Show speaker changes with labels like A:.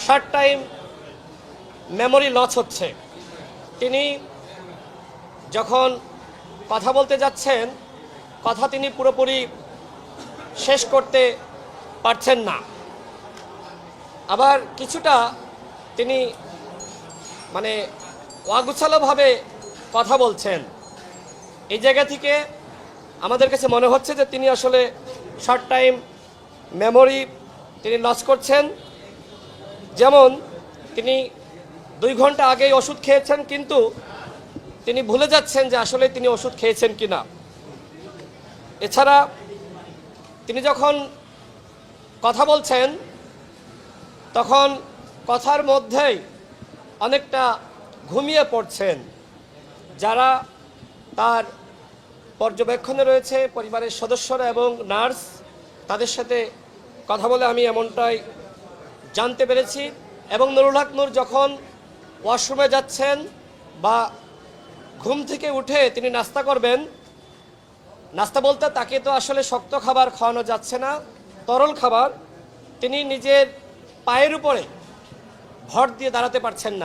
A: Short time memory loss হচ্ছে। তিনি যখন কথা বলতে যাচ্ছেন, কথা তিনি পুরোপুরি শেষ করতে পারছেন না। আবার কিছুটা তিনি মানে অগুছালোভাবে কথা বলছেন। এই জায়গা থেকে আমাদের কাছে মনে হচ্ছে যে তিনি আসলে শর্ট টাইম মেমোরি তিনি লস করছেন। যেমন তিনি 2 ঘন্টা আগেই ওষুধ খেয়েছেন, কিন্তু তিনি ভুলে যাচ্ছেন যে আসলে তিনি ওষুধ খেয়েছেন কিনা। এছাড়া তিনি যখন কথা বলছেন তখন কথার মধ্যেই অনেকটা ঘুমিয়ে পড়ছেন। যারা তার পর্যবেক্ষণে রয়েছে, পরিবারের সদস্যরা এবং নার্স, তাদের সাথে কথা বলে আমি এমনটাই জানতে পেরেছি। এবং নুরুল হক নূর যখন ওয়াশরুমে যাচ্ছেন বা ঘুম থেকে উঠে তিনি নাস্তা করবেন, নাস্তা বলতে তাকে তো আসলে শক্ত খাবার খাওয়ানো যাচ্ছে না, তরল খাবার, তিনি নিজের পায়ের উপরে ভর দিয়ে দাঁড়াতে পারছেন না।